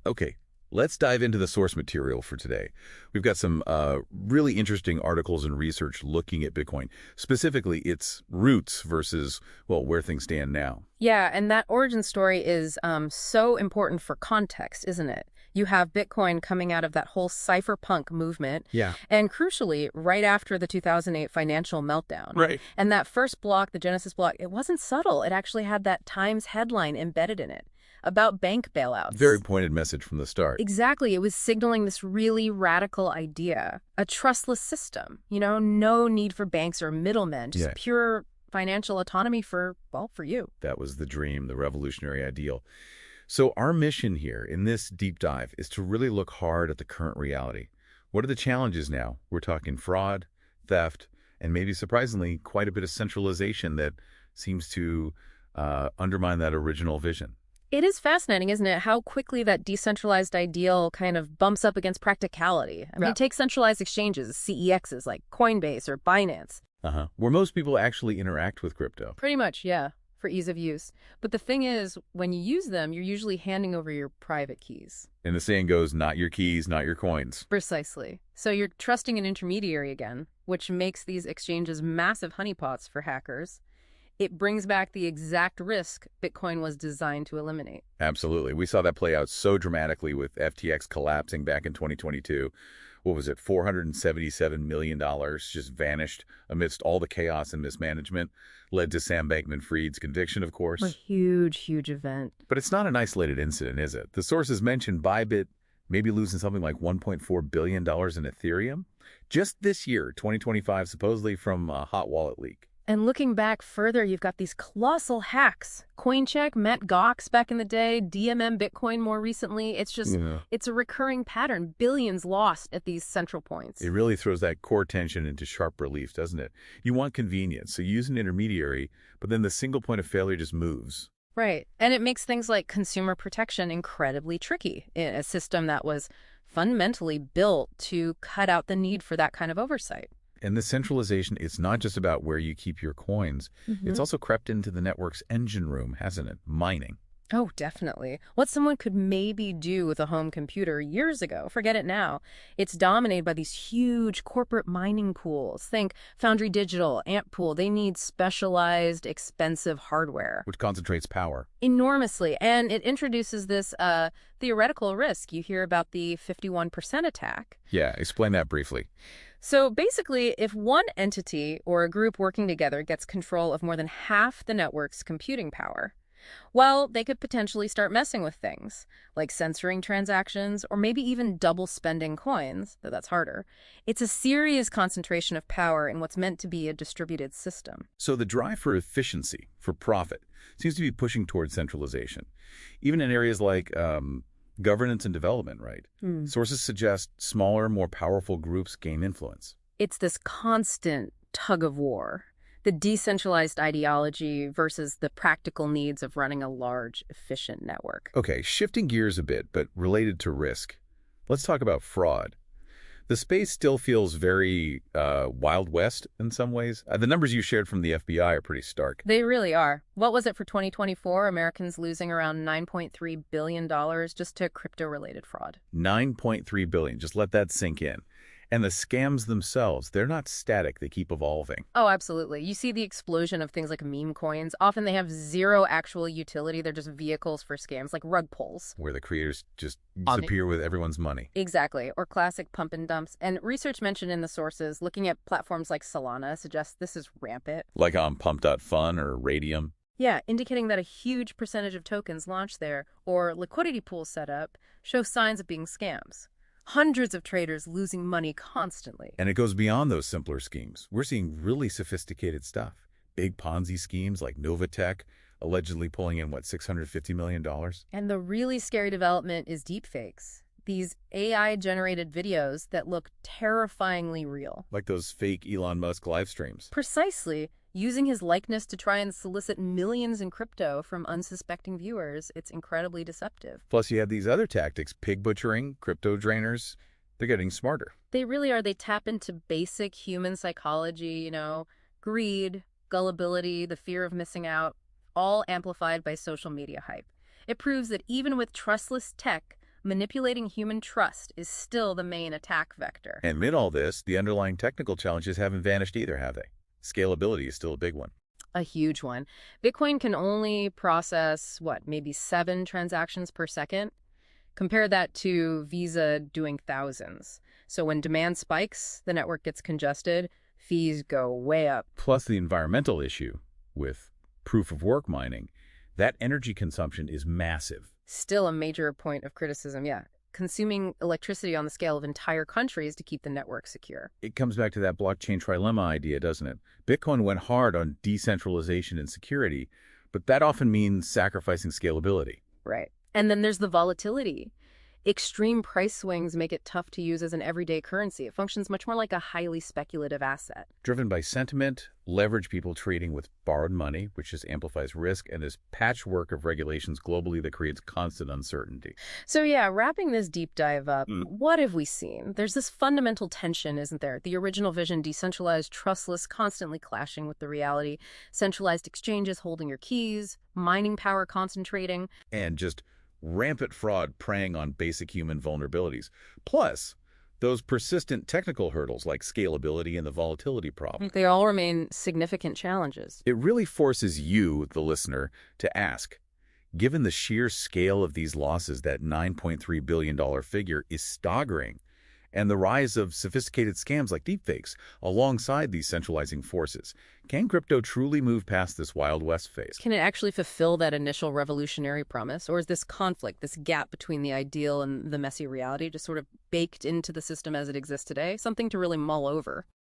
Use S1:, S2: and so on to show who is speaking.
S1: Okay, let's dive into the source material for today. We've got some really interesting articles and research looking at Bitcoin, specifically its roots versus, well, where things stand now.
S2: Yeah, and that origin story is so important for context, isn't it? You have Bitcoin coming out of that whole cypherpunk movement,
S1: Yeah.
S2: and crucially, right after the 2008 financial meltdown.
S1: Right.
S2: And that first block, the Genesis block, it wasn't subtle. It actually had that Times headline embedded in it about bank
S1: Very
S2: bailouts.
S1: pointed message from the start.
S2: Exactly. It was signaling this really radical idea, a trustless system, no need for banks or middlemen, just
S1: Yeah.
S2: pure financial autonomy for, well, for you.
S1: That was the dream, the revolutionary ideal. So our mission here in this deep dive is to really look hard at the current reality. What are the challenges now? We're talking fraud, theft, and maybe surprisingly, quite a bit of centralization that seems to undermine that original vision.
S2: It is fascinating, isn't it, how quickly that decentralized ideal kind of bumps up against practicality. I mean,
S1: Yeah.
S2: take centralized exchanges, CEXs like Coinbase or Binance.
S1: Where most people actually interact with crypto.
S2: Pretty much, yeah, for ease of use. But the thing is, when you use them, you're usually handing over your private keys.
S1: And the saying goes, not your keys, not your coins.
S2: Precisely. So you're trusting an intermediary again, which makes these exchanges massive honeypots for hackers. It brings back the exact risk Bitcoin was designed to eliminate.
S1: Absolutely. We saw that play out so dramatically with FTX collapsing back in 2022. What was it? $477 million just vanished amidst all the chaos and mismanagement. Led to Sam Bankman-Fried's conviction, of
S2: A
S1: course.
S2: huge, huge event.
S1: But it's not an isolated incident, is it? The sources mentioned Bybit maybe losing something like $1.4 billion in Ethereum. Just this year, 2025, supposedly from a hot wallet leak.
S2: And looking back further, you've got these colossal hacks. Coincheck, Mt. Gox back in the day, DMM Bitcoin more recently. It's just,
S1: Yeah.
S2: it's a recurring pattern. Billions lost at these central points.
S1: It really throws that core tension into sharp relief, doesn't it? You want convenience, so you use an intermediary, but then the single point of failure just moves.
S2: Right. And it makes things like consumer protection incredibly tricky in a system that was fundamentally built to cut out the need for that kind of oversight.
S1: And the centralization, it's not just about where you keep your coins. It's also crept into the network's engine room, hasn't it? Mining.
S2: Oh, definitely. What someone could maybe do with a home computer years ago, forget it now. It's dominated by these huge corporate mining pools. Think Foundry Digital, Antpool. They need specialized, expensive hardware.
S1: Which concentrates power.
S2: Enormously. And it introduces this theoretical risk. You hear about the 51% attack.
S1: Yeah, explain that briefly.
S2: So basically, if one entity or a group working together gets control of more than half the network's computing power, well, they could potentially start messing with things, like censoring transactions or maybe even double spending coins, though that's harder. It's a serious concentration of power in what's meant to be a distributed system.
S1: So the drive for efficiency, for profit, seems to be pushing towards centralization. Even in areas like governance and development, right? Sources suggest smaller, more powerful groups gain influence.
S2: It's this constant tug of war. The decentralized ideology versus the practical needs of running a large, efficient network.
S1: Okay, shifting gears a bit, but related to risk. Let's talk about fraud. The space still feels very Wild West in some ways. The numbers you shared from the FBI are pretty stark.
S2: They really are. What was it for 2024? Americans losing around $9.3 billion just to crypto-related fraud.
S1: $9.3 billion. Just let that sink in. And the scams themselves, they're not static. They keep evolving.
S2: Oh, absolutely. You see the explosion of things like meme coins. Often they have zero actual utility. They're just vehicles for scams, like rug pulls.
S1: Where the creators just
S2: On it.
S1: disappear with everyone's money.
S2: Exactly. Or classic pump and dumps. And research mentioned in the sources, looking at platforms like Solana, suggests this is rampant.
S1: Like on Pump.Fun or Radium.
S2: Yeah, indicating that a huge percentage of tokens launched there or liquidity pools set up show signs of being scams. Hundreds of traders losing money constantly.
S1: And it goes beyond those simpler schemes. We're seeing really sophisticated stuff. Big Ponzi schemes like Novatech, allegedly pulling in, $650 million?
S2: And the really scary development is deepfakes. These AI-generated videos that look terrifyingly real.
S1: Like those fake Elon Musk live streams.
S2: Precisely. Using his likeness to try and solicit millions in crypto from unsuspecting viewers, it's incredibly deceptive.
S1: Plus, you have these other tactics, pig butchering, crypto drainers. They're getting smarter.
S2: They really are. They tap into basic human psychology, greed, gullibility, the fear of missing out, all amplified by social media hype. It proves that even with trustless tech, manipulating human trust is still the main attack vector.
S1: And amid all this, the underlying technical challenges haven't vanished either, have they? Scalability is still a big one.
S2: A huge one. Bitcoin can only process, maybe 7 transactions per second? Compare that to Visa doing thousands. So when demand spikes, the network gets congested, fees go way up.
S1: Plus the environmental issue with proof-of-work mining. That energy consumption is massive.
S2: Still a major point of criticism, yeah. Consuming electricity on the scale of entire countries to keep the network secure.
S1: It comes back to that blockchain trilemma idea, doesn't it? Bitcoin went hard on decentralization and security, but that often means sacrificing scalability.
S2: Right. And then there's the volatility. Extreme price swings make it tough to use as an everyday currency. It functions much more like a highly speculative asset.
S1: Driven by sentiment, leverage people trading with borrowed money, which just amplifies risk, and this patchwork of regulations globally that creates constant uncertainty.
S2: So yeah, wrapping this deep dive up, what have we seen? There's this fundamental tension, isn't there? The original vision, decentralized, trustless, constantly clashing with the reality, centralized exchanges holding your keys, mining power concentrating.
S1: And just rampant fraud preying on basic human vulnerabilities. Plus, those persistent technical hurdles like scalability and the volatility problem.
S2: They all remain significant challenges.
S1: It really forces you, the listener, to ask, given the sheer scale of these losses, that $9.3 billion figure is staggering, and the rise of sophisticated scams like deepfakes alongside these centralizing forces. Can crypto truly move past this Wild West phase?
S2: Can it actually fulfill that initial revolutionary promise? Or is this conflict, this gap between the ideal and the messy reality just sort of baked into the system as it exists today? Something to really mull over.